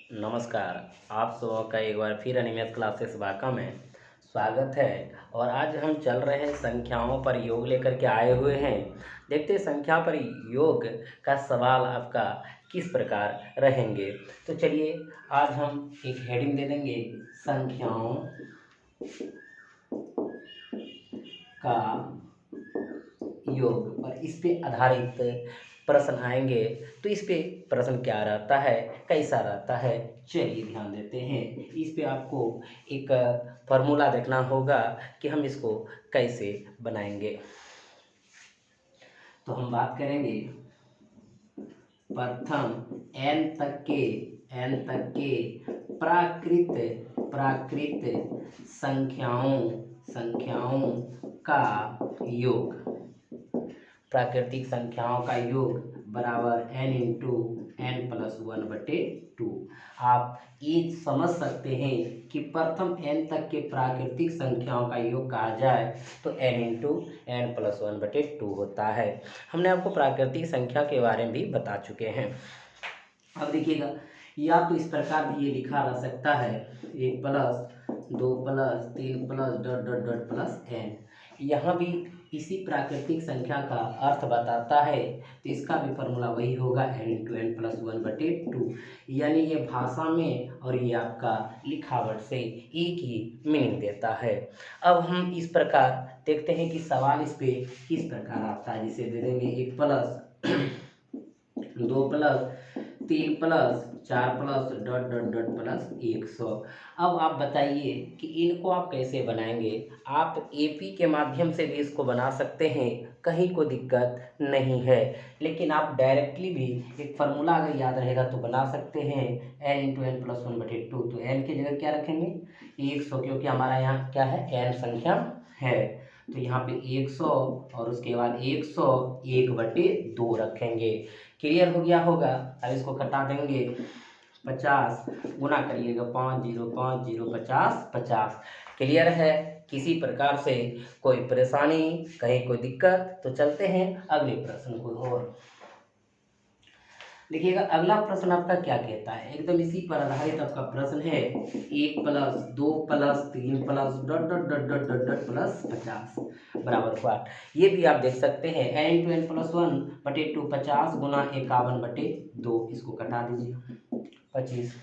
नमस्कार। आप सबों का एक बार फिर एनिमेस क्लासेस वाका में स्वागत है। और आज हम चल रहे हैं संख्याओं पर योग लेकर के आए हुए हैं। देखते हैं संख्या पर योग का सवाल आपका किस प्रकार रहेंगे। तो चलिए आज हम एक हेडिंग दे देंगे, संख्याओं का योग, और इस पे आधारित प्रश्न आएंगे। तो इस पे प्रश्न क्या रहता है, कैसा रहता है, चलिए ध्यान देते हैं। इस पे आपको एक फार्मूला देखना होगा कि हम इसको कैसे बनाएंगे। तो हम बात करेंगे प्रथम n तक के प्राकृत संख्याओं का योग। प्राकृतिक संख्याओं का योग बराबर n इंटू एन प्लस 1/2। आप ये समझ सकते हैं कि प्रथम n तक के प्राकृतिक संख्याओं का योग कहा जाए तो n इंटू एन प्लस 1/2 होता है। हमने आपको प्राकृतिक संख्या के बारे में भी बता चुके हैं। अब देखिएगा, या तो इस प्रकार भी ये लिखा जा सकता है 1 plus 2 plus 3 plus dot dot dot plus n। यहाँ भी इसी प्राकृतिक संख्या का अर्थ बताता है, तो इसका भी फॉर्मूला वही होगा n इंटू एन प्लस 1/2। यानी ये भाषा में और ये आपका लिखावट से एक ही मीनिंग देता है। अब हम इस प्रकार देखते हैं कि सवाल इस पे किस प्रकार आता है। जिसे दे देंगे 1 plus 2 plus 3 plus 4 plus dot dot dot plus 100। अब आप बताइए कि इनको आप कैसे बनाएंगे। आप एपी के माध्यम से भी इसको बना सकते हैं, कहीं कोई दिक्कत नहीं है। लेकिन आप डायरेक्टली भी एक फार्मूला अगर याद रहेगा तो बना सकते हैं, n इंटू एन प्लस 1/2। तो n की जगह क्या रखेंगे 100, क्योंकि हमारा यहाँ क्या है n संख्या है। तो यहाँ पे 100 और उसके बाद 100 1/2 रखेंगे। क्लियर हो गया होगा। अब इसको कटा देंगे, 50 गुना करिएगा 5 0 5 0 50 50। क्लियर है। किसी प्रकार से कोई परेशानी, कहीं कोई दिक्कत, तो चलते हैं अगले प्रश्न को। और देखिएगा अगला प्रश्न आपका क्या कहता है, एकदम इसी पर आधारित आपका प्रश्न है। 1 plus 2 plus 3 plus dot dot dot dot dot dot plus 50 बराबर हुआ। ये भी आप देख सकते हैं n इंटू एन प्लस 1/2 50 गुना 51/2। इसको कटा दीजिए, 25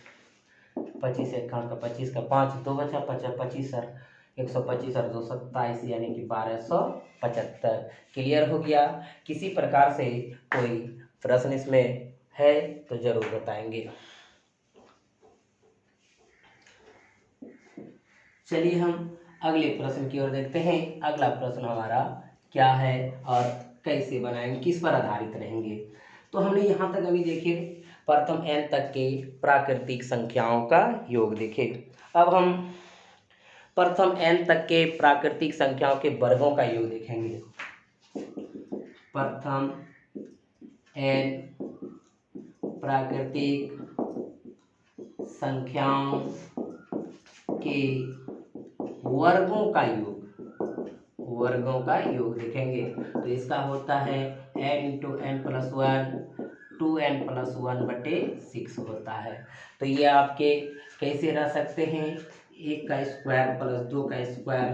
25 एक का 25 का 5 2 बचा 50 25 सर 125 और 2 27, यानी कि 1275। क्लियर हो गया। किसी प्रकार से कोई प्रश्न इसमें है तो जरूर बताएंगे। चलिए हम अगले प्रश्न की ओर देखते हैं। अगला प्रश्न हमारा क्या है और कैसे बनाएंगे, किस पर आधारित रहेंगे। तो हमने यहाँ तक अभी देखे प्रथम n तक के प्राकृतिक संख्याओं का योग देखे। अब हम प्रथम n तक के प्राकृतिक संख्याओं के वर्गों का योग देखेंगे। प्रथम n प्राकृतिक संख्याओं के वर्गों का योग देखेंगे। तो इसका होता है n into n plus 1 2n plus 1/6 होता है। तो ये आपके कैसे रह सकते हैं, 1 का स्क्वायर प्लस 2 का स्क्वायर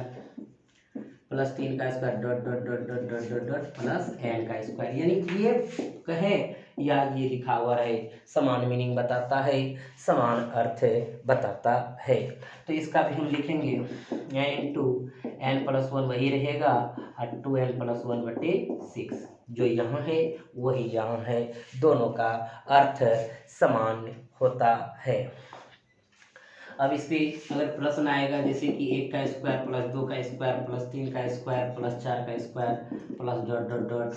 प्लस 3 का square dot dot dot dot dot dot dot plus n का स्क्वायर। यानी ये कहें या ये लिखा हुआ रहे, समान मीनिंग बताता है, समान अर्थ बताता है। तो इसका भी हम लिखेंगे n इंटू एन प्लस 1 वही रहेगा और 2n प्लस 1/6। जो यहाँ है वही यहाँ है, दोनों का अर्थ समान होता है। अब इस पर अगर प्रश्न आएगा जैसे कि 1 का स्क्वायर प्लस 2 का स्क्वायर प्लस 3 का स्क्वायर प्लस 4 का square plus dot dot dot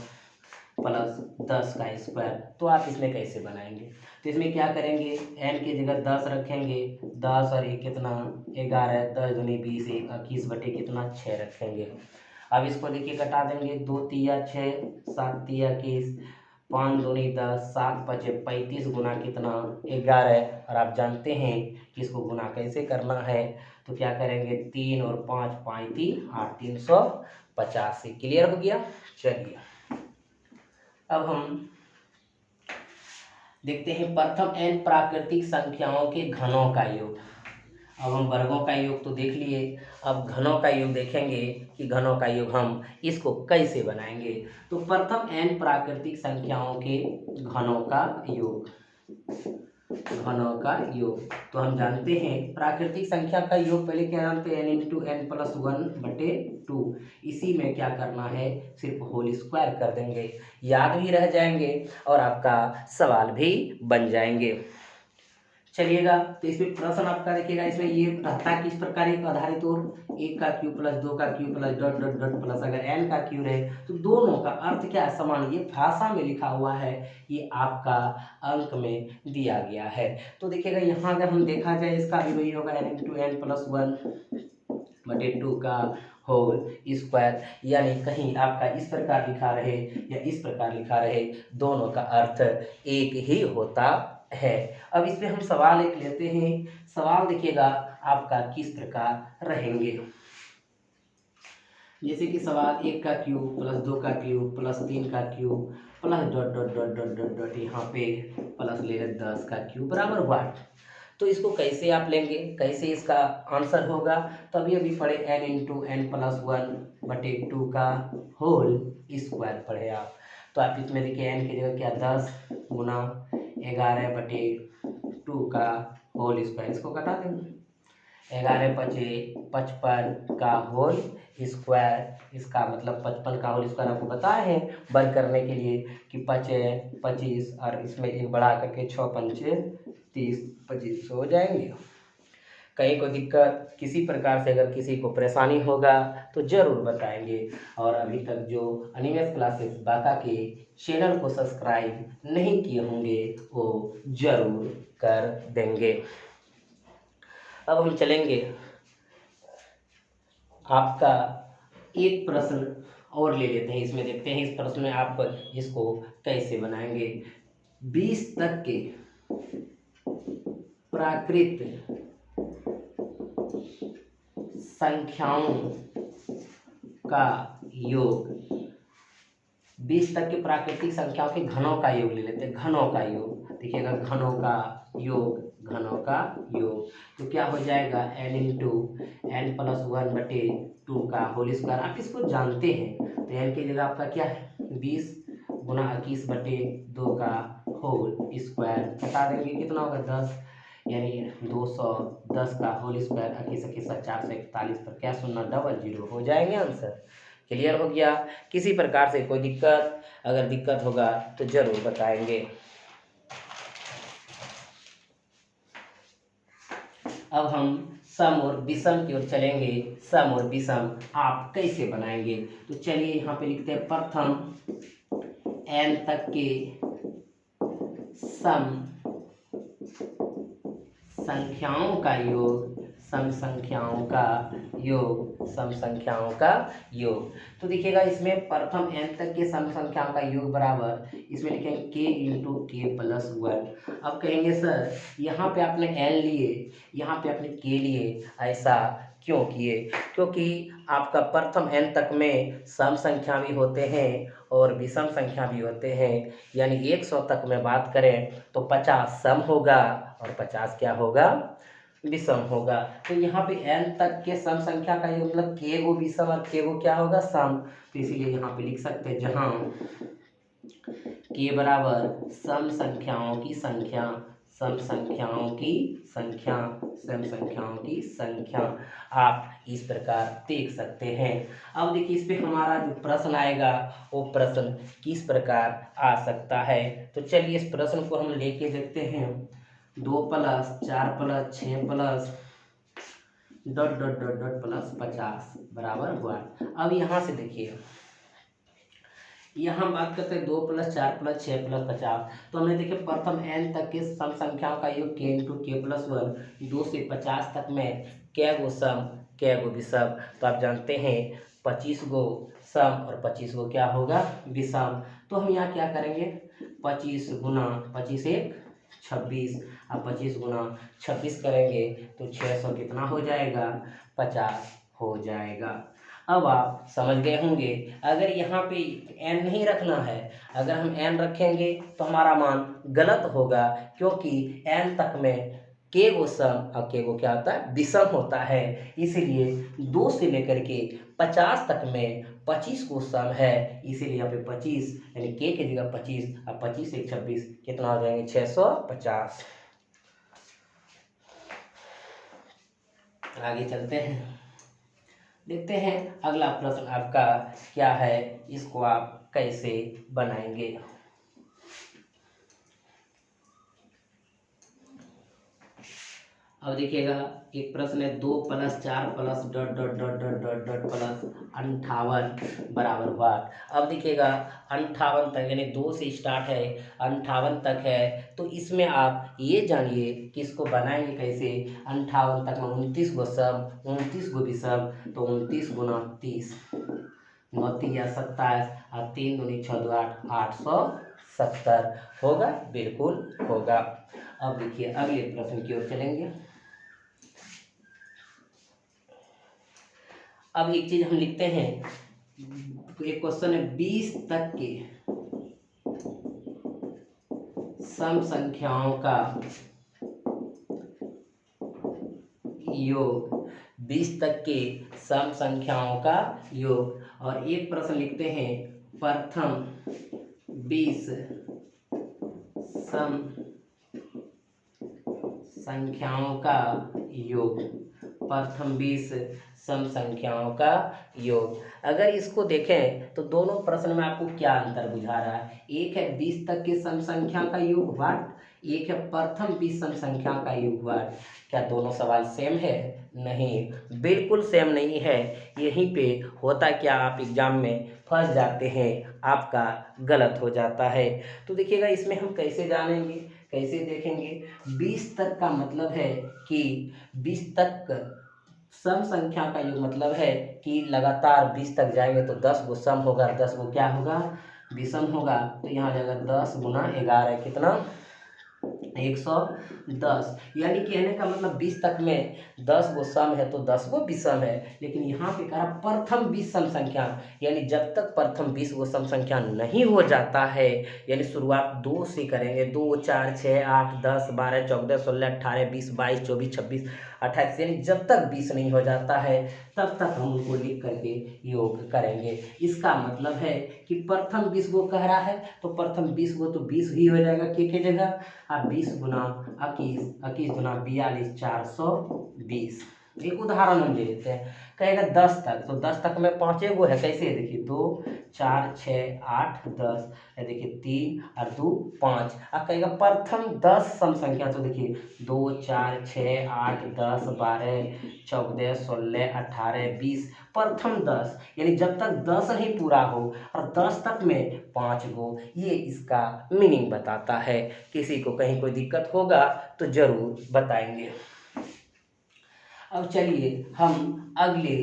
plus 10 का स्क्वायर, तो आप इसमें कैसे बनाएंगे। तो इसमें क्या करेंगे, n की जगह 10 रखेंगे, 10 और 1 कितना 11, 10 दूनी 20 21 बटे कितना 6 रखेंगे। अब इसको देखिए कटा देंगे, 2 तिया 6 7 तिया 21 5 दूनी 10 7 5 35 गुना कितना 11। और आप जानते हैं कि इसको गुना कैसे करना है, तो क्या करेंगे 3 और 5 5 3 8 385। क्लियर हो गया। चलिए अब हम देखते हैं प्रथम n प्राकृतिक संख्याओं के घनों का योग। अब हम वर्गों का योग तो देख लिए, अब घनों का योग देखेंगे कि घनों का योग हम इसको कैसे बनाएंगे। तो प्रथम n प्राकृतिक संख्याओं के घनों का योग, घनों का योग तो हम जानते हैं प्राकृतिक संख्या का योग पहले क्या जानते हैं, n into n plus one बटे टू। इसी में क्या करना है, सिर्फ होल स्क्वायर कर देंगे, याद भी रह जाएंगे और आपका सवाल भी बन जाएंगे। चलिएगा, तो इसमें प्रश्न आपका देखिएगा, इसमें ये रहता है किस प्रकार एक आधारित और 1 का क्यूब प्लस 2 का cube plus dot dot dot plus अगर n का क्यूब रहे तो दोनों का अर्थ क्या है, समान। ये भाषा में लिखा हुआ है, ये आपका अंक में दिया गया है। तो देखिएगा यहाँ अगर हम देखा जाए इसका भी वही होगा n into n plus one बटे टू का होल स्क्वायर, यानी कहीं आपका इस प्रकार लिखा रहे या इस प्रकार लिखा रहे, दोनों का अर्थ एक ही होता है। अब इस पे हम सवाल एक लेते हैं। सवाल देखिएगा आपका किस प्रकार रहेंगे, जैसे कि सवाल 1 का क्यूब प्लस 2 का क्यूब प्लस 3 का cube plus dot dot dot dot dot dot यहाँ पे प्लस ले 10 का क्यूब बराबर व्हाट। तो इसको कैसे आप लेंगे, कैसे इसका आंसर होगा, तो अभी पढ़े n into n plus one बटे टू का होल स्क्वायर पढ़े आप। तो आप इसमें देखिए n की जगह क्या 10 गुना 11 बटे टू का होल स्क्वायर, इसको कटा देंगे, 11 पचे 55 का होल स्क्वायर, इसका मतलब 55 का होल स्क्वायर आपको बताए हैं वर्ग करने के लिए कि 5 25 और इसमें एक बढ़ा करके 6 पंचे 30 25 हो जाएंगे। कहीं को दिक्कत किसी प्रकार से अगर किसी को परेशानी होगा तो ज़रूर बताएंगे, और अभी तक जो अनिमेष क्लासेस बाका के चैनल को सब्सक्राइब नहीं किए होंगे वो ज़रूर कर देंगे। अब हम चलेंगे, आपका एक प्रश्न और ले लेते हैं, इसमें देखते हैं इस प्रश्न में आप इसको कैसे बनाएंगे। 20 तक के प्राकृत संख्याओं का योग, 20 तक के प्राकृतिक संख्याओं के घनों का योग ले लेते हैं। घनों का योग देखिएगा, घनों का योग, घनों का योग तो क्या हो जाएगा n into n plus one बटे टू का होल स्क्वायर। आप इसको जानते हैं तो n की जगह आपका क्या है 20 गुना 21 बटे 2 का होल स्क्वायर, बता देंगे कितना होगा 10, यानी 210 का होल स्क्वायर 21 441 पर क्या सुनना डबल जीरो हो जाएंगे आंसर। क्लियर हो गया। किसी प्रकार से कोई दिक्कत अगर दिक्कत होगा तो जरूर बताएंगे। अब हम सम और विषम की ओर चलेंगे। सम और विषम आप कैसे बनाएंगे, तो चलिए यहाँ पे लिखते हैं प्रथम n तक के सम संख्याओं का योग, सम संख्याओं का योग, सम संख्याओं का योग। तो देखिएगा इसमें प्रथम n तक के सम संख्याओं का योग बराबर, इसमें लिखेंगे k इंटू के प्लस वन। अब कहेंगे सर यहाँ पे आपने n लिए, यहाँ पे आपने k लिए, ऐसा क्यों किए? क्योंकि आपका प्रथम n तक में सम संख्या भी होते हैं और विषम संख्या भी होते हैं, यानी 100 तक में बात करें तो 50 सम होगा और 50 क्या होगा विषम होगा। तो यहाँ पे n तक के सम संख्या का ये मतलब k गो विषम और k गो क्या होगा सम, तो इसीलिए यहाँ पे लिख सकते हैं जहाँ k बराबर सम संख्याओं की संख्या, सम संख्याओं की संख्या, सम संख्याओं की संख्या, आप इस प्रकार देख सकते हैं। अब देखिए इस पे हमारा जो प्रश्न आएगा वो प्रश्न किस प्रकार आ सकता है, तो चलिए इस प्रश्न को हम लेके देखते हैं। 2 plus 4 plus 6 plus dot dot dot dot plus 50 बराबर हुआ। अब यहाँ से देखिए, यहाँ बात करते हैं 2 प्लस 4 प्लस 6 प्लस 50, तो हमने देखिए प्रथम n तक के सम संख्याओं का योग k इंटू के प्लस वन, 2 से 50 तक में क्या गो सम क्या गो विषम। तो आप जानते हैं 25 गो सम और 25 गो क्या होगा विषम। तो हम यहाँ क्या करेंगे 25 गुना 25 एक 26, अब 25 गुना 26 करेंगे तो 600 कितना हो जाएगा 50 हो जाएगा। अब आप समझ गए होंगे, अगर यहाँ पे n नहीं रखना है, अगर हम n रखेंगे तो हमारा मान गलत होगा, क्योंकि n तक में के गो सम और के गो क्या होता है, विषम होता है। इसलिए 2 से लेकर के 50 तक में 25 को सम है, इसीलिए यहाँ पे 25 यानी के की जगह 25 और 25 से 26 कितना हो जाएंगे, 650। आगे चलते हैं, देखते हैं अगला प्रश्न आपका क्या है, इसको आप कैसे बनाएंगे। अब देखिएगा, एक प्रश्न है 2 + 4 + dot dot dot dot dot dot plus 58 बराबर वाट। अब देखिएगा 58 तक यानी 2 से स्टार्ट है, 58 तक है, तो इसमें आप ये जानिए कि इसको बनाएंगे कैसे। 58 तक में 29 गो सम, 29 गो विषम, तो 29 × 30 9 × 27 और 3 दूनी 6 2 8 870 होगा, बिल्कुल होगा। अब देखिए अगले प्रश्न की ओर चलेंगे। अब एक चीज हम लिखते हैं, एक क्वेश्चन है 20 तक के सम संख्याओं का योग, 20 तक के सम संख्याओं का योग। और एक प्रश्न लिखते हैं प्रथम 20 सम संख्याओं का योग, प्रथम 20 सम संख्याओं का योग। अगर इसको देखें तो दोनों प्रश्न में आपको क्या अंतर बुझा रहा है, एक है 20 तक के सम संख्या का योग वाट, एक है प्रथम 20 सम संख्या का योग वाट। क्या दोनों सवाल सेम है? नहीं, बिल्कुल सेम नहीं है। यहीं पे होता क्या, आप एग्जाम में फंस जाते हैं, आपका गलत हो जाता है। तो देखिएगा इसमें हम कैसे जानेंगे, कैसे देखेंगे। 20 तक का मतलब है कि 20 तक सम संख्या का योग मतलब है कि लगातार 20 तक जाएंगे तो 10 गो सम होगा, 10 गो क्या होगा, विषम होगा। तो यहाँ जाएगा 10 × 11 कितना, 110। यानी कहने का मतलब 20 तक में 10 गो सम है तो 10 गो विषम है। लेकिन यहाँ पे कहा प्रथम 20 सम संख्या, यानी जब तक प्रथम 20 गो सम संख्या नहीं हो जाता है, यानी शुरुआत 2 से करेंगे, 2 4 6 8 10 12 14 16 18 20 22 24 26 28, यानी जब तक 20 नहीं हो जाता है तब तक हम उनको लिख करके योग करेंगे। इसका मतलब है कि प्रथम 20 गो कह रहा है तो प्रथम 20 गो तो 20 ही हो जाएगा के जगह, और 20 × 21 21 × 42 420। एक उदाहरण हम ले लेते हैं, कहेगा 10 तक, तो 10 तक में 5 गो है, कैसे है देखिए 2 4 6 8 10, देखिए 3 और 2 5। अब कहेगा प्रथम 10 सम संख्या, तो देखिए 2 4 6 8 10 12 14 16 18 20, प्रथम 10, यानी जब तक 10 नहीं पूरा हो और 10 तक में 5 गो, ये इसका मीनिंग बताता है। किसी को कहीं कोई दिक्कत होगा तो जरूर बताएंगे। अब चलिए हम अगले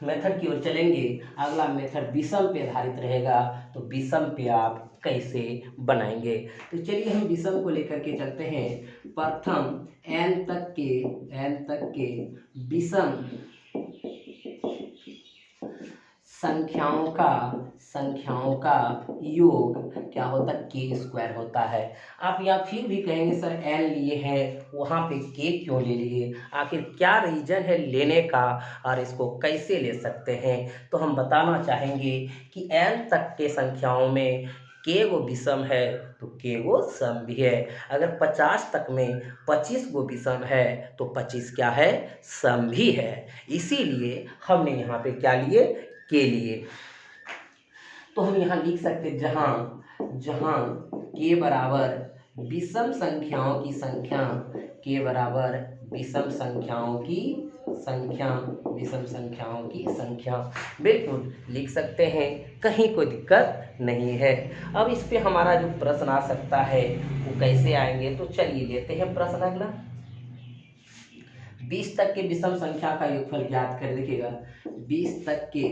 मेथड की ओर चलेंगे। अगला मेथड विषम पे आधारित रहेगा, तो विषम पे आप कैसे बनाएंगे। तो चलिए हम विषम को लेकर के चलते हैं। प्रथम n तक के विषम संख्याओं का योग क्या होता है, k² होता है। आप यहाँ फिर भी कहेंगे सर n लिए हैं, वहाँ पे k क्यों ले लिए, आखिर क्या रीजन है लेने का और इसको कैसे ले सकते हैं। तो हम बताना चाहेंगे कि n तक के संख्याओं में k गो विषम है तो k गो सम भी है। अगर 50 तक में 25 गो विषम है तो 25 क्या है, सम भी है। इसीलिए हमने यहाँ पे क्या लिए, के लिए। तो हम यहाँ लिख सकते जहाँ के बराबर विषम संख्याओं की संख्या, के बराबर विषम संख्याओं की संख्या बिल्कुल लिख सकते हैं, कहीं कोई दिक्कत नहीं है। अब इस पे हमारा जो प्रश्न आ सकता है वो कैसे आएंगे, तो चलिए लेते हैं प्रश्न अगला। 20 तक के विषम संख्या का योगफल ज्ञात कर। देखिएगा 20 तक के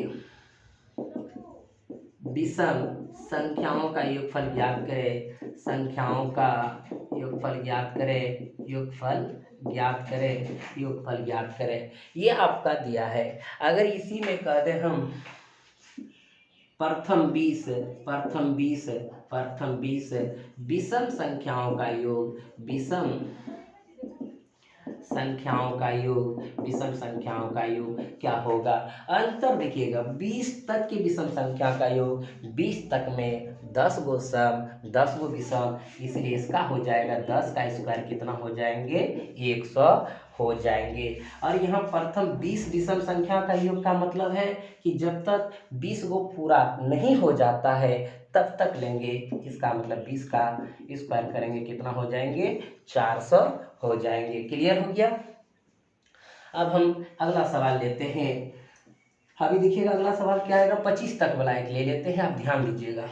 विषम संख्याओं का योगफल ज्ञात करें, संख्याओं का योगफल ज्ञात करें, योगफल ज्ञात करें, योगफल ज्ञात करें। ये आपका दिया है। अगर इसी में कह दें हम प्रथम 20 विषम संख्याओं का योग, विषम संख्याओं का योग, विषम संख्याओं का योग क्या होगा? अंतर देखिएगा, 20 तक की विषम संख्या का योग, 20 तक में 10 गो सम, 10 गो विषम, इसलिए इसका हो जाएगा 10 का स्क्वायर कितना हो जाएंगे? 100 हो जाएंगे। और यहाँ प्रथम 20 विषम संख्या का योग का मतलब है कि जब तक 20 गो पूरा नहीं हो जाता है तब तक लेंगे। इसका मतलब 20 का स्क्वायर करेंगे कितना हो जाएंगे? 400 हो जाएंगे। क्लियर हो गया? अब हम अगला सवाल लेते हैं। अभी देखिएगा अगला सवाल क्या आएगा, 25 तक वाला एक ले लेते हैं, आप ध्यान दीजिएगा।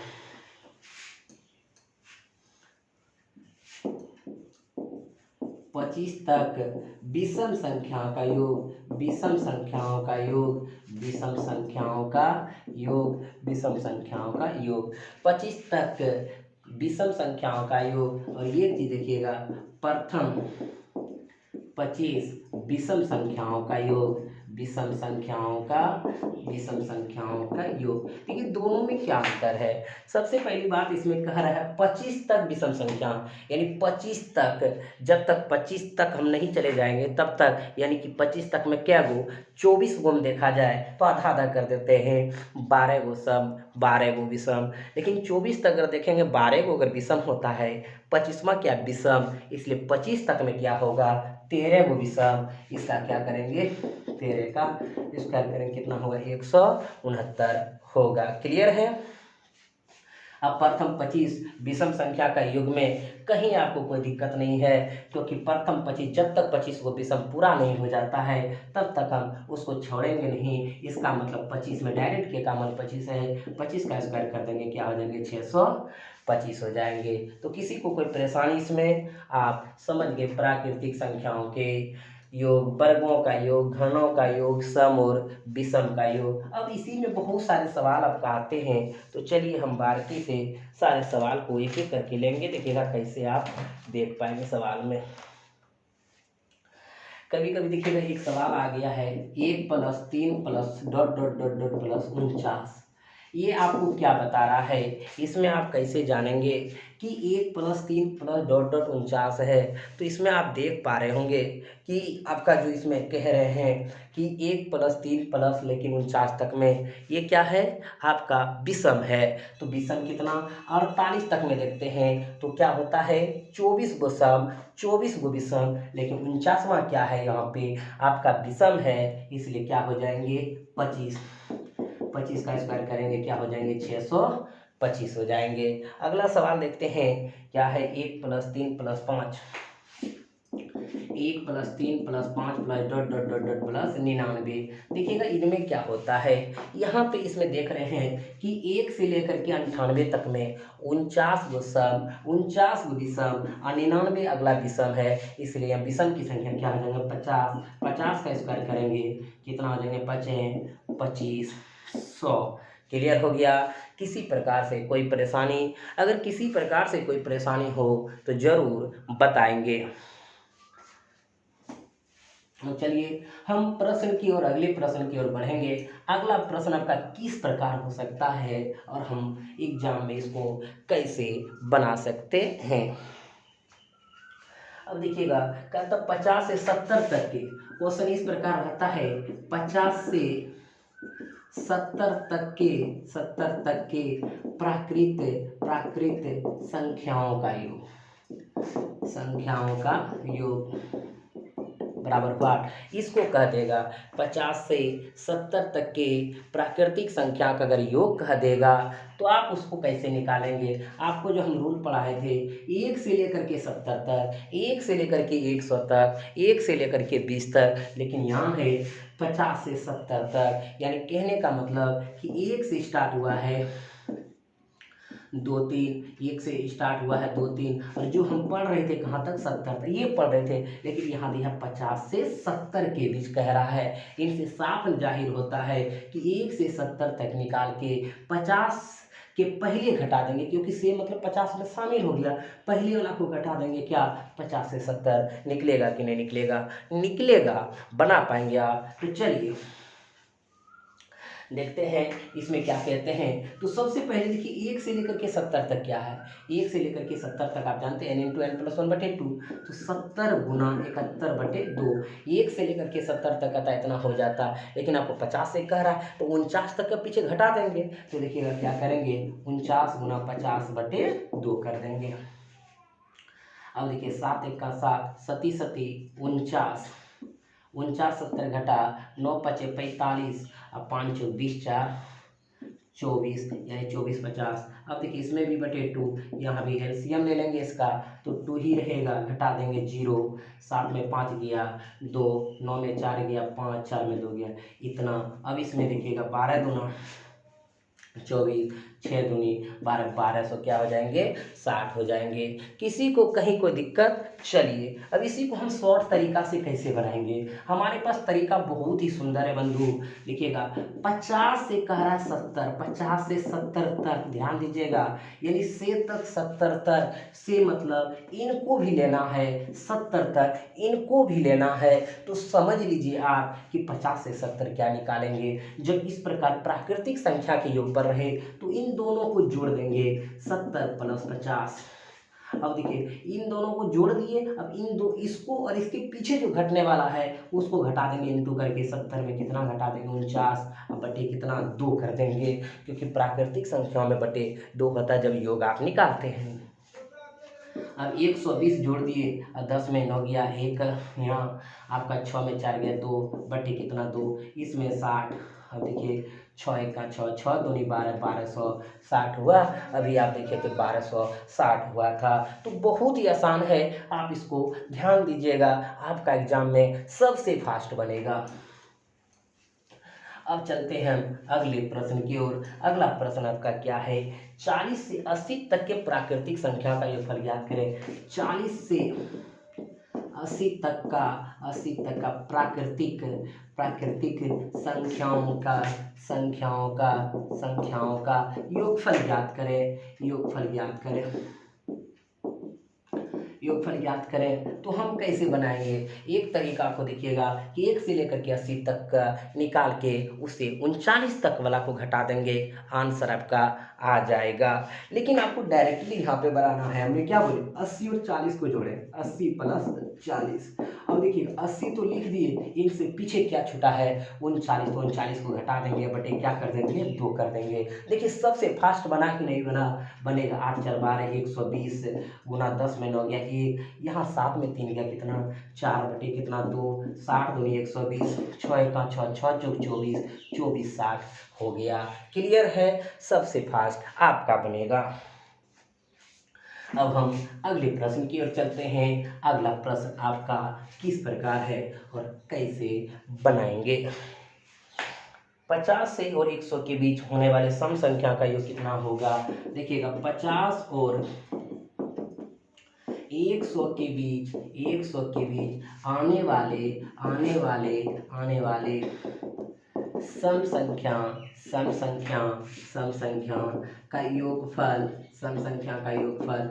25 तक विषम संख्याओं का योग, विषम संख्याओं का योग, विषम संख्याओं का योग, विषम संख्याओं का योग, 25 तक विषम संख्याओं का योग। और ये चीज देखिएगा, प्रथम 25 विषम संख्याओं का योग, विषम संख्याओं का योग। देखिए दोनों में क्या अंतर है। सबसे पहली बात इसमें कह रहा है 25 तक विषम संख्या, यानी 25 तक, जब तक 25 तक हम नहीं चले जाएंगे तब तक, यानी कि 25 तक में क्या गो, 24 गो में देखा जाए तो आधा आधा कर देते हैं, 12 गो सम, 12 गो विषम। लेकिन 24 तक अगर देखेंगे 12 गो अगर विषम होता है, 25वां क्या विषम, इसलिए 25 तक में क्या होगा, 13 गो विषम। इसका क्या करेंगे, 13 का स्क्वायर करेंगे कितना होगा, 169 होगा। क्लियर है? अब प्रथम 25 विषम संख्या का युग में कहीं आपको कोई दिक्कत नहीं है, क्योंकि प्रथम 25 जब तक 25 को विषम पूरा नहीं हो जाता है तब तक हम उसको छोड़ेंगे नहीं। इसका मतलब 25 में डायरेक्ट के का मान 25 है, 25 का स्क्वायर कर देंगे क्या हो जाएंगे, 625 हो जाएंगे। तो किसी को कोई परेशानी इसमें, आप समझ गए प्राकृतिक संख्याओं के योग, वर्गों का योग, घनों का योग, सम और विषम का योग। अब इसी में बहुत सारे सवाल आपका आते हैं, तो चलिए हम बारीकी से सारे सवाल को एक एक करके लेंगे, देखिएगा कैसे आप देख पाएंगे सवाल में। कभी कभी देखिएगा एक सवाल आ गया है, 1 + 3 + dot dot dot dot plus 49, ये आपको क्या बता रहा है? इसमें आप कैसे जानेंगे कि 1 + 3 + डॉट डॉट 49 है? तो इसमें आप देख पा रहे होंगे कि आपका जो इसमें कह रहे हैं कि 1 + 3 प्लस लेकिन 49 तक में ये क्या है, आपका विषम है। तो विषम कितना, 48 तक में देखते हैं तो क्या होता है, 24 गो सम, 24 गो विषम, लेकिन 49वां क्या है, यहाँ पे आपका विषम है, इसलिए क्या हो जाएंगे, 25। 25 का स्क्वायर करेंगे क्या हो जाएंगे, 625 हो जाएंगे। अगला सवाल देखते हैं, क्या है, 1 + 3 + 5, 1 + 3 + 5 + dot dot dot dot plus 99। देखिएगा इनमें क्या होता है, यहाँ पे इसमें देख रहे हैं कि 1 से लेकर के 98 तक में 49 गो सम, 49 गो विषम और 99 अगला विषम है, इसलिए यहाँ विषम की संख्या क्या हो जाएगा, 50। 50 का स्क्वायर करेंगे कितना हो जाएंगे, 2500। क्लियर हो गया? किसी प्रकार से कोई परेशानी, अगर किसी प्रकार से कोई परेशानी हो तो जरूर बताएंगे। तो चलिए हम प्रश्न की ओर, अगले प्रश्न की ओर बढ़ेंगे। अगला प्रश्न आपका किस प्रकार हो सकता है और हम एग्जाम में इसको कैसे बना सकते हैं। अब देखिएगा, कहता 50 से 70 तक के क्वेश्चन इस प्रकार रहता है, 50 से 70 तक के प्राकृत संख्याओं का योग बराबर व्हाट, इसको कह देगा 50 से 70 तक के प्राकृतिक संख्या का अगर योग कह देगा तो आप उसको कैसे निकालेंगे। आपको जो हम रूल पढ़ाए थे, 1 से लेकर के 70 तक, 1 से लेकर के 100 तक, 1 से लेकर के 20 तक, लेकिन यहाँ है 50 से 70 तक, यानी कहने का मतलब कि 1 से स्टार्ट हुआ है 2 3, 1 से स्टार्ट हुआ है 2 3, और जो हम पढ़ रहे थे कहाँ तक, 70 तक ये पढ़ रहे थे, लेकिन यहाँ दिया 50 से 70 के बीच कह रहा है। इनसे साफ जाहिर होता है कि 1 से 70 तक निकाल के 50 के पहले घटा देंगे, क्योंकि से मतलब 50 में शामिल हो गया, पहले वाला को घटा देंगे क्या 50 से 70, निकलेगा कि नहीं निकलेगा, निकलेगा। बना पाएंगे आप? तो चलिए देखते हैं इसमें क्या कहते हैं। तो सबसे पहले देखिए 1 से लेकर के 70 तक क्या है, 1 से लेकर के 70 तक आप जानते हैं n इंटू एन प्लस 1/2, तो 70 गुना 71/2, 1 से लेकर के 70 तक आता इतना हो जाता, लेकिन आपको 50 से कह रहा है तो 49 तक का पीछे घटा देंगे। तो देखिएगा क्या करेंगे, 49 गुना 50/2 कर देंगे। अब देखिए 7 1 का 7, सती सती 49, 49 70 घटा 9 5 45, अब 5 चौक 20 4 24, यानी 24 50। अब देखिए इसमें भी बटे 2, यहाँ भी एलसीएम ले लेंगे इसका, तो 2 ही रहेगा, घटा देंगे 0, 7 में 5 गया 2, 9 में 4 गया 5, 4 में 2 गया इतना। अब इसमें देखिएगा 12 दूना 24, 6 दूनी 12, 1200 क्या हो जाएंगे 60 हो जाएंगे। किसी को कहीं कोई दिक्कत? चलिए अब इसी को हम शॉर्ट तरीका से कैसे बनाएंगे, हमारे पास तरीका बहुत ही सुंदर है बंधु। देखिएगा 50 से कह रहा है 70, 50 से 70 तक ध्यान दीजिएगा, यानी से तक 70 तक, से मतलब इनको भी लेना है 70 तक, इनको भी लेना है। तो समझ लीजिए आप कि 50 से 70 क्या निकालेंगे, जब इस प्रकार प्राकृतिक संख्या के योग पर रहे तो इन दोनों को जोड़ देंगे 70 प्लस 50। अब देखिए इन दोनों को जोड़ दिए, अब इन दो इसको और इसके पीछे जो घटने वाला है उसको घटा देंगे इनटू करके, 70 में कितना घटा देंगे 49, अब बटे कितना 2 कर देंगे, क्योंकि प्राकृतिक संख्याओं में बटे 2 होता है जब योग आप निकालते हैं। अब 120 जोड़ दिए, अब 10 में 9 गया 1, यहाँ आपका 6 में 4 गया 2, बटे कितना 2, इसमें 60। अब देखिए 6 1 का 6, 6 दूनी 12, 1260 हुआ। अभी आप देखिए तो 1260 हुआ था। तो बहुत ही आसान है, आप इसको ध्यान दीजिएगा, आपका एग्जाम में सबसे फास्ट बनेगा। अब चलते हैं हम अगले प्रश्न की ओर। अगला प्रश्न आपका क्या है, 40 से 80 तक के प्राकृतिक संख्या का योगफल ज्ञात करें। 40 से 80 तक का प्राकृतिक संख्याओं का योगफल ज्ञात करें। योगफल ज्ञात करें तो हम कैसे बनाएंगे, एक तरीका आपको देखिएगा कि 1 से लेकर के 80 तक का निकाल के उससे 39 तक वाला को घटा देंगे, आंसर आपका आ जाएगा। लेकिन आपको डायरेक्टली यहाँ पे बनाना है, हमने क्या बोले 80 और 40 को जोड़े, 80 प्लस 40। अब देखिए 80 तो लिख दिए, इनसे पीछे क्या छूटा है 39, तो 39 को घटा देंगे, बटे क्या कर देंगे 2 कर देंगे। देखिए सबसे फास्ट बना कि नहीं बनेगा 8 4 12 120 गुना 10 में 9 गया 1, यहाँ 7 में 3 गया कितना 4, बटे कितना 2, 60 दूनी 120, 6 1 का 6, 6 चौक 24, 24 60 हो गया। क्लियर है, सबसे फास्ट आपका बनेगा। अब हम अगले प्रश्न की ओर चलते हैं। अगला प्रश्न आपका किस प्रकार है और कैसे बनाएंगे। 50 से और 100 के बीच होने वाले सम संख्या का योग कितना होगा। देखिएगा 50 और 100 के बीच आने वाले सम संख्या का योगफल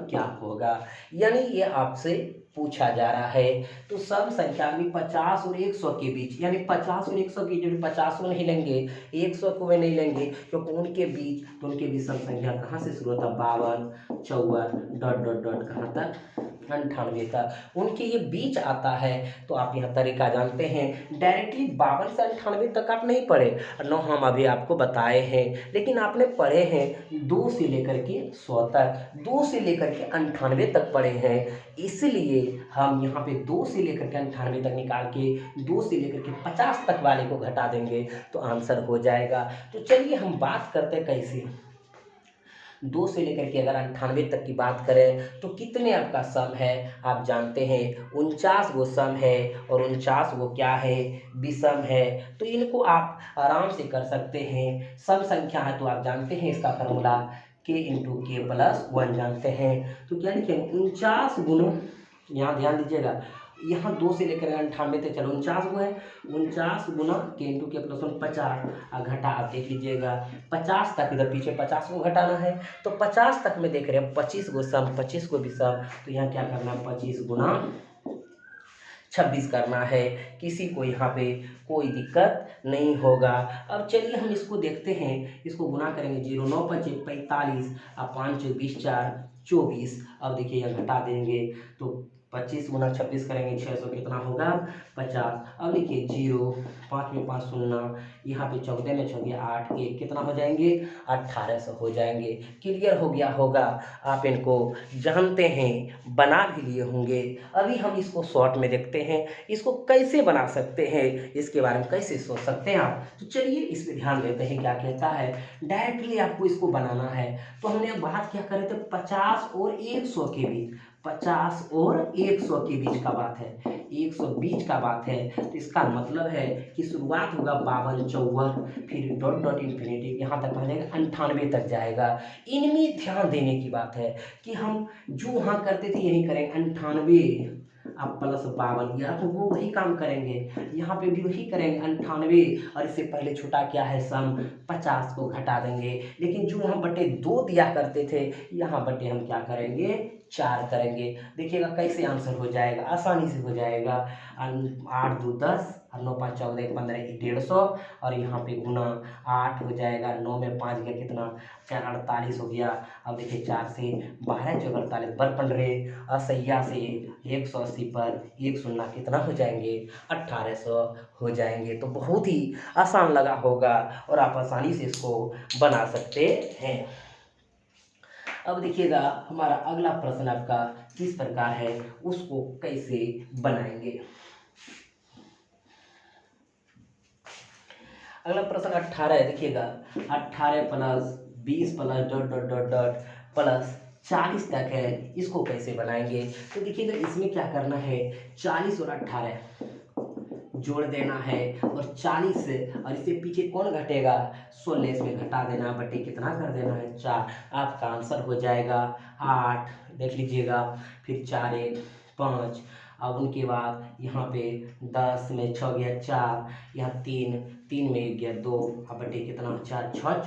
क्या होगा, यानी ये आपसे पूछा जा रहा है। तो सम संख्या में 50 और 100 के बीच, यानी 50 और 100 की जोड़ी 50 को नहीं लेंगे, 100 को भी नहीं लेंगे, क्योंकि उनके बीच सम संख्या कहाँ से शुरू होता, 52 54 ... कहाँ तक 98 तक उनके ये बीच आता है। तो आप यह तरीका जानते हैं, डायरेक्टली 52 से 98 तक आप नहीं पढ़े, न हम अभी आपको बताए हैं, लेकिन आपने पढ़े हैं 2 से लेकर के 100 तक, 2 से लेकर के 98 तक पढ़े हैं। इसलिए हम यहाँ पे 2 से लेकर के 98 तक निकाल के 2 से लेकर के 50 तक वाले को घटा देंगे तो आंसर हो जाएगा। तो चलिए हम बात करते हैं कैसे। 2 से लेकर के अगर 98 तक की बात करें तो कितने आपका सम है, आप जानते हैं 49 गो सम है और 49 गो क्या है, विषम है। तो इनको आप आराम से कर सकते हैं, सम संख्या है तो आप जानते हैं इसका फार्मूला k इंटू के प्लस 1 जानते हैं। तो क्या लिखें 49 गुना, यहाँ ध्यान दीजिएगा यहाँ 2 से लेकर 98 तक चलो 49 गो है, 49 गुना के इंटू के प्लस 1 50 घटा। आप देख लीजिएगा 50 तक, इधर पीछे 50 को घटाना है तो 50 तक में देख रहे हैं 25 गो सम, 25 को भी सम, तो यहाँ क्या करना है 25 गुना 26 करना है। किसी को यहाँ पे कोई दिक्कत नहीं होगा। अब चलिए हम इसको देखते हैं, इसको गुना करेंगे 0 9 5 45 और 5 20 4 24। अब देखिए यह घटा देंगे तो 25 गुना 26 करेंगे 600 कितना होगा 50। अब लिखिए 0 5 में 5 शून्य, यहाँ पे 14 में 6 8 1 कितना हो जाएंगे 1800 हो जाएंगे। क्लियर हो गया होगा, आप इनको जानते हैं, बना भी लिए होंगे। अभी हम इसको शॉर्ट में देखते हैं, इसको कैसे बना सकते हैं, इसके बारे में कैसे सोच सकते हैं आप। तो चलिए इस पर ध्यान देते हैं क्या कहता है। डायरेक्टली आपको इसको बनाना है तो हमने बात क्या करे थे 50 और 100 के बीच, 50 और 100 के बीच का बात है, 120 का बात है। तो इसका मतलब है कि शुरुआत होगा 52 54, फिर डॉट डॉट इन्फिनिटी यहाँ तक पहुँचेगा 98 तक जाएगा। इनमें ध्यान देने की बात है कि हम जो वहाँ करते थे यही करेंगे 98 अब प्लस 52, या तो वो वही काम करेंगे, यहाँ पे भी वही करेंगे 98, और इससे पहले छुटा क्या है सम 50 को घटा देंगे। लेकिन जो वहाँ बटे 2 दिया करते थे यहाँ बटे हम क्या करेंगे 4 करेंगे। देखिएगा कैसे आंसर हो जाएगा, आसानी से हो जाएगा। 8 2 10 और 9 5 14 15 150, और यहाँ पे गुना 8 हो जाएगा, 9 में 5 गया कितना 4 48 हो गया। अब देखिए 4 से 12 जो 48 बर 15, असैया से 180 पर 1 शून्य कितना हो जाएंगे 1800 हो जाएंगे। तो बहुत ही आसान लगा होगा और आप आसानी से इसको बना सकते हैं। अब देखिएगा हमारा अगला प्रश्न आपका किस प्रकार है, उसको कैसे बनाएंगे। अगला प्रश्न 18 है, देखिएगा 18 plus 20 plus dot dot dot dot plus 40 तक है, इसको कैसे बनाएंगे। तो देखिएगा इसमें क्या करना है 40 और 18 जोड़ देना है, और 40 से और इससे पीछे कौन घटेगा 16, इसमें घटा देना, बटे कितना कर देना है 4। आपका आंसर हो जाएगा 8, देख लीजिएगा। फिर 4 1 5, अब उनके बाद यहाँ पे 10 में 6 गया 4, यहाँ 3 में 1 गया 2, अब बटे कितना 4 6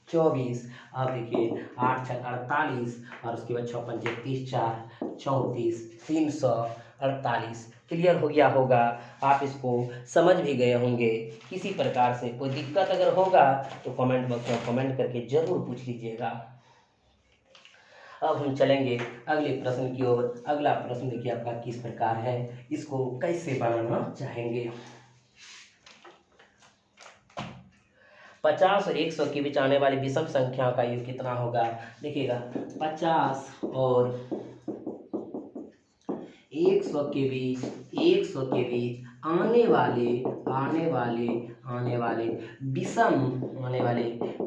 24। अब देखिए 8 6 48, और उसके बाद 6 5 30 4 34 348। क्लियर हो गया होगा, आप इसको समझ भी गए होंगे। किसी प्रकार से कोई दिक्कत अगर होगा तो कमेंट बॉक्स में कमेंट करके जरूर पूछ लीजिएगा। अब हम चलेंगे अगले प्रश्न की ओर। अगला प्रश्न देखिए आपका किस प्रकार है, इसको कैसे बनाना चाहेंगे। 50 और 100 के बीच आने वाली विषम संख्या का योग कितना होगा। देखिएगा 50 और 100 के बीच, 100 के बीच आने वाले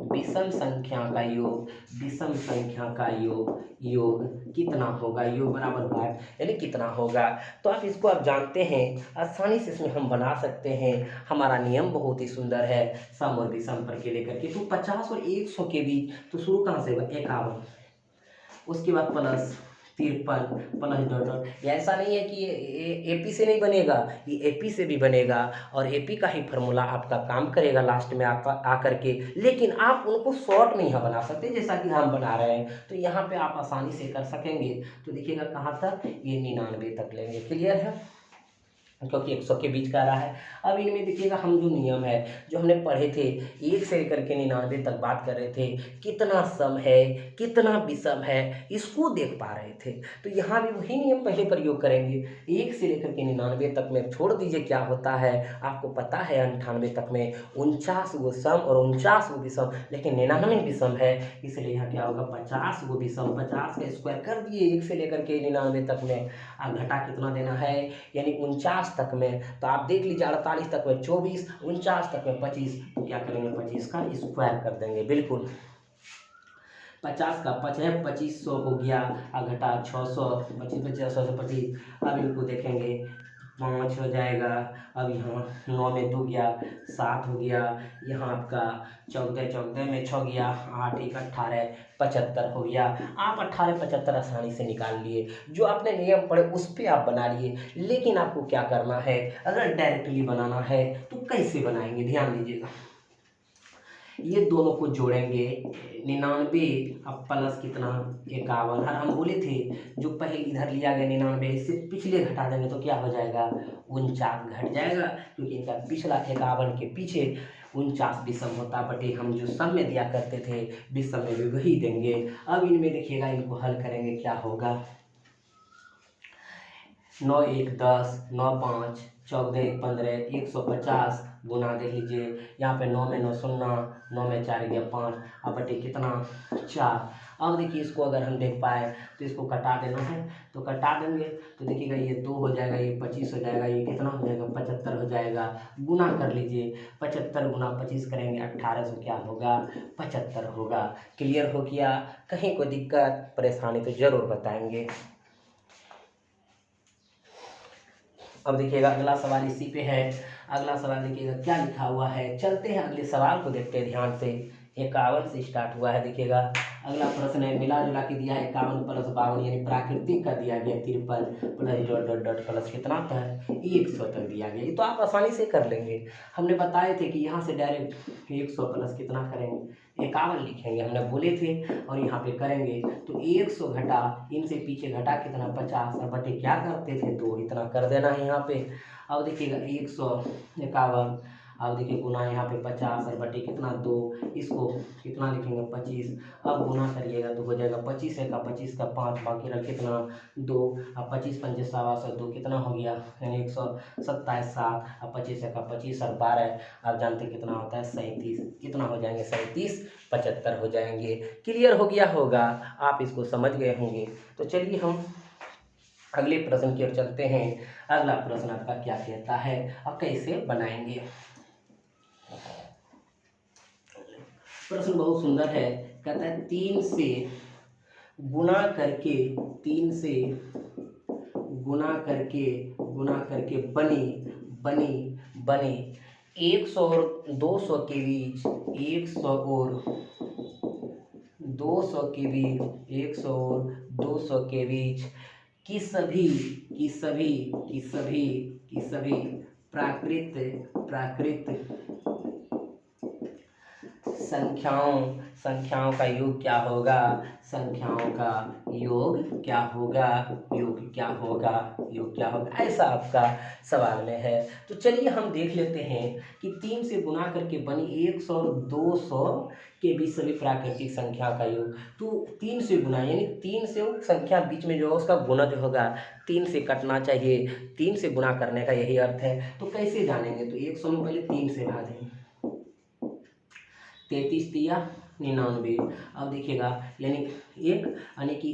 विषम संख्या का योग, विषम संख्या का योग कितना होगा, योग बराबर होगा यानी कितना होगा। तो आप इसको आप जानते हैं, आसानी से इसमें हम बना सकते हैं। हमारा नियम बहुत ही सुंदर है, सम और विषम पर के लेकर के। तो 50 और 100 के बीच तो शुरू कहाँ से होगा 51, उसके बाद प्लस 53 प्लस डॉट डॉट। ऐसा नहीं है कि ये एपी से नहीं बनेगा, ये एपी से भी बनेगा, और एपी का ही फार्मूला आपका काम करेगा लास्ट में आकर के। लेकिन आप उनको शॉर्ट नहीं बना सकते जैसा कि हम बना रहे हैं, तो यहाँ पे आप आसानी से कर सकेंगे। तो देखिएगा कहाँ तक, ये 99 तक लेंगे। क्लियर है, क्योंकि 100 के बीच का रहा है। अब इनमें देखिएगा हम जो नियम है जो हमने पढ़े थे 1 से लेकर के 99 तक बात कर रहे थे, कितना सम है कितना विषम है इसको देख पा रहे थे। तो यहाँ भी वही नियम पहले प्रयोग करेंगे। 1 से लेकर के 99 तक में छोड़ दीजिए क्या होता है, आपको पता है 98 तक में 49 गो सम और 49 गो विषम, लेकिन 99 विषम है, इसलिए यहाँ क्या होगा 50 गो विषम। 50 का स्क्वायर कर दिए 1 से लेकर के 99 तक में, अब घटा कितना देना है यानी 49 तक में। तो आप देख लीजिए 48 तक में 24, 49 तक में 25, तो क्या करेंगे 25 का स्क्वायर कर देंगे। बिल्कुल 50 का 5 है 2500 हो गया, और घटा 600, 25 25 100 से 25। अब इनको देखेंगे 5 हो जाएगा। अब यहाँ 9 में 2 गया, 7 हो गया। यहाँ आपका 14 14 में 6 गया, 8 1 18 75 हो गया। आप 18 75 आसानी से निकाल लिए। जो आपने नियम पढ़े उस पर आप बना लिए। लेकिन आपको क्या करना है, अगर डायरेक्टली बनाना है तो कैसे बनाएंगे, ध्यान दीजिएगा। ये दोनों को जोड़ेंगे, 99 अब प्लस कितना 51। और हम बोले थे जो पहले इधर लिया गया 99 इससे पिछले घटा देंगे तो क्या हो जाएगा, 49 घट जाएगा, क्योंकि इनका पिछला 51 के पीछे 49 विषम होता। बटे हम जो सम में दिया करते थे विषम में भी वही देंगे। अब इनमें देखिएगा, इनको हल करेंगे क्या होगा। 9 1 10, 9 5 14 1 15, 150 गुना देख लीजिए। यहाँ पे 9 में 9 शून्य, 9 में 4 गया 5, अब बटे कितना 4। अब देखिए इसको अगर हम देख पाए तो इसको कटा देना है, तो कटा देंगे तो देखिएगा ये 2 हो जाएगा, ये 25 हो जाएगा, ये कितना हो जाएगा 75 हो जाएगा। गुना कर लीजिए, 75 गुना 25 करेंगे 1800 क्या होगा 75 होगा। क्लियर हो गया? कहीं कोई दिक्कत परेशानी तो ज़रूर बताएंगे। अब देखिएगा अगला सवाल इसी पे है। अगला सवाल देखिएगा क्या लिखा हुआ है। चलते हैं अगले सवाल को देखते हैं ध्यान से। 51 से स्टार्ट हुआ है। देखिएगा अगला प्रश्न है, मिला जुला के दिया है 51 प्लस 52 यानी प्राकृतिक का दिया गया 53 plus dot dot dot plus कितना तक 100 तक दिया गया। ये तो आप आसानी से कर लेंगे। हमने बताए थे कि यहाँ से डायरेक्ट 100 प्लस कितना करेंगे 51 लिखेंगे, हमने बोले थे, और यहाँ पे करेंगे तो 100 घटा इनसे पीछे घटा कितना 50 और बटे क्या करते थे 2, इतना कर देना है यहाँ पे। अब देखिएगा 151, अब देखिए गुना यहाँ पे 50 और बटे कितना 2, इसको कितना लिखेंगे 25। अब गुना करिएगा तो हो जाएगा 25 का 25 का 5, बाकी रख कितना 2। अब 25 पंजे 2 कितना हो गया यानी 127 7, अब 25 का 25 और 12, आप जानते कितना होता है 37, कितना हो जाएंगे 37 75 हो जाएंगे। क्लियर हो गया होगा, आप इसको समझ गए होंगे। तो चलिए हम अगले प्रश्न की ओर चलते हैं। अगला प्रश्न आपका क्या कहता है और कैसे बनाएंगे। प्रश्न बहुत सुंदर है। कहता है 3 से गुना करके 3 से गुना करके बनी 100 और 200 के बीच 100 और 200 के बीच 100 और 200 के बीच की सभी प्राकृत संख्याओं का योग क्या होगा, योग क्या होगा, ऐसा आपका सवाल में है। तो चलिए हम देख लेते हैं कि 3 से गुना करके बनी 100 और 200 के बीच सभी प्राकृतिक संख्या का योग। तो 3 से गुना यानी 3 से संख्या बीच में जो है उसका गुना जो होगा 3 से कटना चाहिए। 3 से गुना करने का यही अर्थ है। तो कैसे जानेंगे, तो 100 में पहले 3 से भागें, 33 तिया 99। अब देखिएगा यानी कि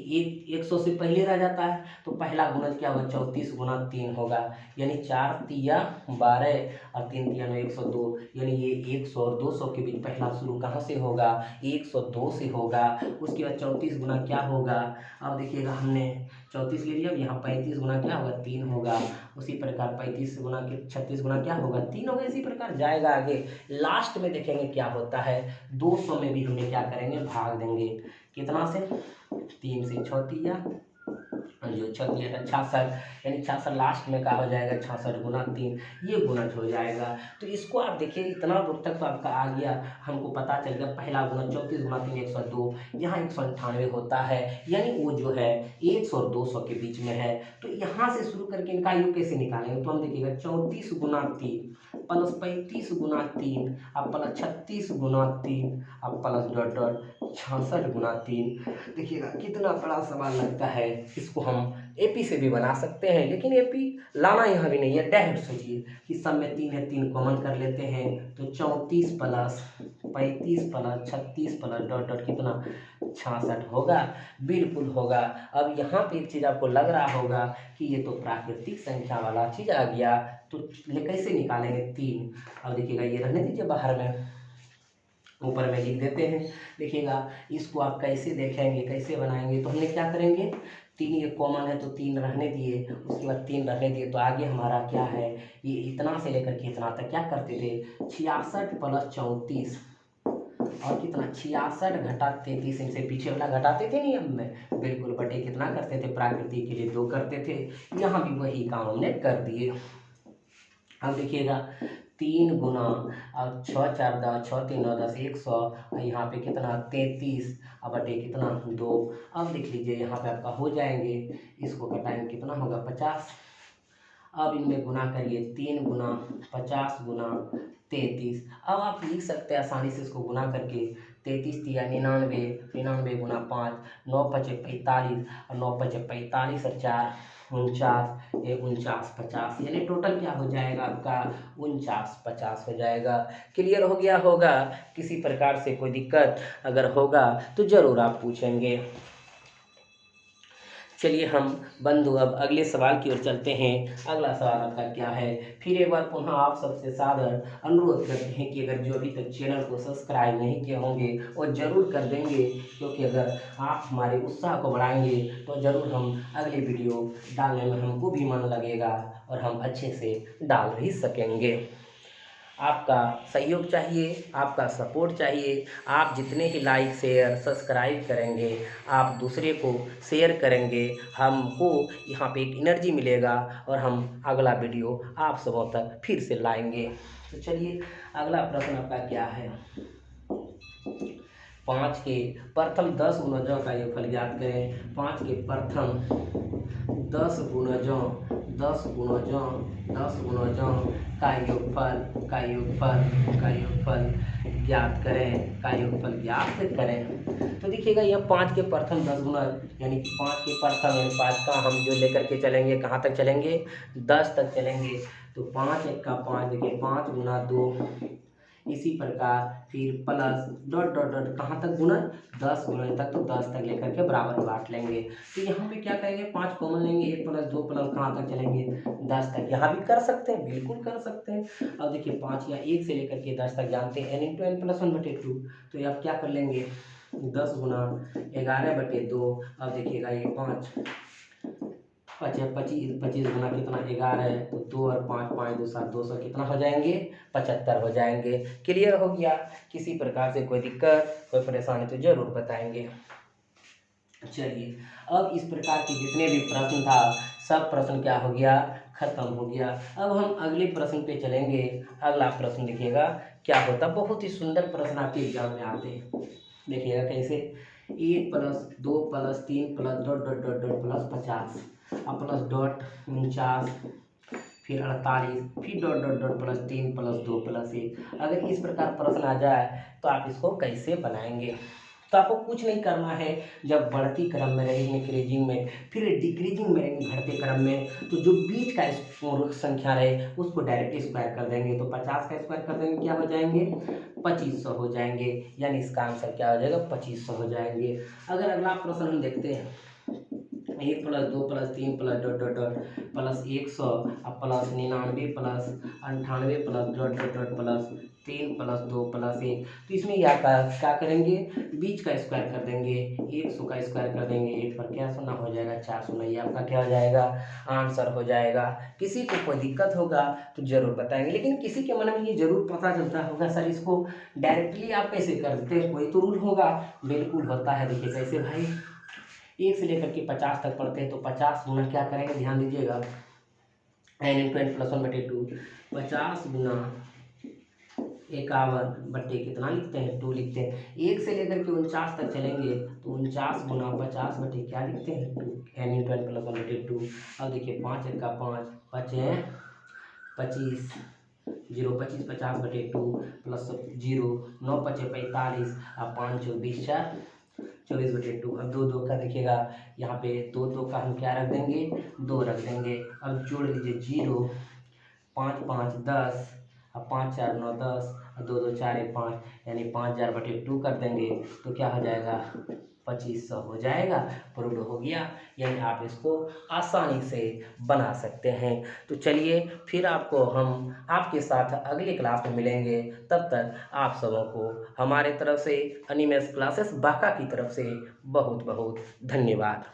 100 से पहले रह जाता है तो पहला गुणज क्या होगा 34 गुना 3 होगा, यानी 4 तिया 12 और 3 तिया 9 102, यानी ये 100 और 200 के बीच पहला शुरू कहाँ से होगा 102 से होगा। उसके बाद 34 गुना क्या होगा, अब देखिएगा हमने 34 ले लिया, अब यहाँ 35 गुना क्या होगा 3 होगा। उसी प्रकार 35 गुना के 36 गुना क्या होगा 3 होगा। इसी प्रकार जाएगा आगे। लास्ट में देखेंगे क्या होता है 200 में भी हमें क्या करेंगे भाग देंगे, कितना से 3 से 6 तिया जो 6 तिया 66, यानी 66 लास्ट में क्या हो जाएगा 66 गुना 3, ये गुणज हो जाएगा। तो इसको आप देखिए इतना दूर तक तो आपका आ गया, हमको पता चल गया पहला गुना 34 गुना 3 102, यहाँ 198 होता है, यानी वो जो है 100 और 200 के बीच में है। तो यहाँ से शुरू करके इनका योग कैसे निकालेंगे, तो हम देखिएगा 34 गुना 3 प्लस 35 गुना 3 अब प्लस 36 गुना 3 अब प्लस डॉट डॉट 66 गुना 3। देखिएगा कितना बड़ा सवाल लगता है। इसको हम एपी से भी बना सकते हैं, लेकिन एपी लाना यहाँ भी नहीं है। डायरेक्ट सोचिए कि सब में 3 है, 3 कॉमन कर लेते हैं तो 34 plus 35 plus 36 plus dot dot कितना 66 होगा, बिल्कुल होगा। अब यहाँ पे एक चीज़ आपको लग रहा होगा कि ये तो प्राकृतिक संख्या वाला चीज़ आ गया, तो कैसे निकालेंगे 3। अब देखिएगा ये रहने दीजिए बाहर में, ऊपर में लिख देते हैं। देखिएगा इसको आप कैसे देखेंगे, कैसे बनाएंगे, तो हमने क्या करेंगे, 3 ये कॉमन है तो 3 रहने दिए, उसके बाद 3 रहने दिए, तो आगे हमारा क्या है, ये इतना से लेकर के इतना तक क्या करते थे, 66 प्लस 34 और कितना 66 घटा 33, इनसे पीछे वाला घटाते थे नियम में, बिल्कुल, बटे कितना करते थे, प्राकृतिक के लिए 2 करते थे। यहाँ भी वही काम हमने कर दिए। अब देखिएगा 3 गुना, अब 6 4 10, 6 3 9 10, 100, और यहाँ पे कितना 33, अब बटे कितना 2। अब देख लीजिए यहाँ पे आपका हो जाएंगे, इसको घटाएंगे कितना होगा 50। अब इनमें गुना करिए, 3 गुना 50 गुना 33। अब आप लिख सकते हैं आसानी से इसको गुना करके, 33 तिया 99, 99 गुना 5, 9 पचे 45, और 9 पचे 45 और 4 49, ये 49 50, यानी टोटल क्या हो जाएगा आपका 49 50 हो जाएगा। क्लियर हो गया होगा। किसी प्रकार से कोई दिक्कत अगर होगा तो ज़रूर आप पूछेंगे। चलिए हम बंधु अब अगले सवाल की ओर चलते हैं। अगला सवाल आपका क्या है, फिर एक बार पुनः आप सबसे सादर अनुरोध करते हैं कि अगर जो अभी तक चैनल को सब्सक्राइब नहीं किए होंगे वो ज़रूर कर देंगे, क्योंकि अगर आप हमारे उत्साह को बढ़ाएंगे तो ज़रूर हम अगली वीडियो डालने में हमको भी मन लगेगा और हम अच्छे से डाल भी सकेंगे। आपका सहयोग चाहिए, आपका सपोर्ट चाहिए। आप जितने ही लाइक शेयर सब्सक्राइब करेंगे, आप दूसरे को शेयर करेंगे, हमको यहाँ पे एक एनर्जी मिलेगा और हम अगला वीडियो आप सबों तक फिर से लाएंगे। तो चलिए अगला प्रश्न आपका क्या है, 5 के प्रथम 10 गुणजों का योगफल ज्ञात करें। 5 के प्रथम 10 गुणजों 10 गुणजों 10 गुणजों का योगफल ज्ञात करें, का योगफल ज्ञात करें। तो देखिएगा यह 5 के प्रथम 10 गुना, यानी कि 5 के प्रथम यानी 5 का हम जो लेकर के चलेंगे कहाँ तक चलेंगे, 10 तक चलेंगे। तो 5 1 का 5, देखिए 5 गुना 2, इसी प्रकार फिर प्लस डॉट डॉट डॉट कहाँ तक गुना, 10 गुना तक, तो 10 तक लेकर के बराबर बांट लेंगे। तो यहाँ पे क्या करेंगे, 5 कॉमन लेंगे, 1 प्लस 2 प्लस कहाँ तक चलेंगे, 10 तक। यहाँ भी कर सकते हैं, बिल्कुल कर सकते हैं। अब देखिए 5 या 1 से लेकर के 10 तक जानते हैं, n इंटू एन प्लस 1/2। तो आप क्या कर लेंगे, 10 गुना 11/2। अब देखिएगा ये 5 25 25 गुना कितना 11 है, तो 2 और 5 5 2 7, 200 कितना हो जाएंगे 75 हो जाएंगे। क्लियर हो गया। किसी प्रकार से कोई दिक्कत कोई परेशानी तो जरूर बताएंगे। चलिए अब इस प्रकार के जितने भी प्रश्न था सब प्रश्न क्या हो गया, खत्म हो गया। अब हम अगले प्रश्न पे चलेंगे। अगला प्रश्न देखिएगा क्या होता, बहुत ही सुंदर प्रश्न आपके एग्जाम में आते हैं। देखिएगा कैसे, 1 plus 2 plus 3 plus dot dot dot dot plus 50, अब प्लस डॉट 49, फिर 48, फिर dot dot dot plus 3 plus 2 plus 1। अगर इस प्रकार प्रश्न आ जाए तो आप इसको कैसे बनाएंगे। तो आपको कुछ नहीं करना है, जब बढ़ती क्रम में रहेंगे इंक्रीजिंग में, फिर डिक्रीजिंग में रहेंगे घटते क्रम में, तो जो बीच का संख्या रहे उसको डायरेक्ट स्क्वायर कर देंगे। तो 50 का स्क्वायर कर देंगे क्या हो जाएंगे 2500 हो जाएंगे, यानी इसका आंसर क्या हो जाएगा 2500 हो जाएंगे। अगर अगला प्रश्न हम देखते हैं, 1 plus 2 plus 3 plus dot dot dot plus 100, अब plus 99 plus 98 plus dot dot dot plus 3 plus 2 plus 1। तो इसमें क्या करेंगे, बीच का स्क्वायर कर देंगे, 100 का स्क्वायर कर देंगे, 8 पर क्या शून्य हो जाएगा 4 शून्य, ये आपका क्या हो जाएगा आंसर हो जाएगा। किसी को कोई दिक्कत होगा तो जरूर बताएंगे, लेकिन किसी के मन में ये जरूर पता चलता होगा सर इसको डायरेक्टली आप कैसे करते हैं, कोई तो रूल होगा। बिल्कुल होता है। देखिए कैसे भाई, 1 से लेकर के 50 तक पढ़ते हैं, तो 50 गुना क्या करेंगे, ध्यान दीजिएगा, n इंटू एन प्लस 1/2, 50 गुना 51 बट्टे कितना लिखते हैं 2 लिखते हैं। 1 से लेकर के 49 तक चलेंगे तो 49 गुना 50 बट्टे क्या लिखते हैं 2, n इंटू एन प्लस 1/2। अब देखिए 5 1 का 5, 5 25, 0 25 50/2 प्लस 0, 9 5 45, अब 5 24 4 24/2। अब 2 2 का देखिएगा यहाँ पे 2 2 का हम क्या रख देंगे 2 रख देंगे। अब जोड़ लीजिए 0 5 5 10, अब 5 4 9 10, और 2 2 4 1 5, यानी 5000/2 कर देंगे तो क्या हो जाएगा 2500 हो जाएगा। प्रूव्ड हो गया, यानी आप इसको आसानी से बना सकते हैं। तो चलिए फिर आपको हम आपके साथ अगली क्लास में मिलेंगे। तब तक आप सबों को हमारे तरफ से एनिमेस क्लासेस बांका की तरफ से बहुत बहुत धन्यवाद।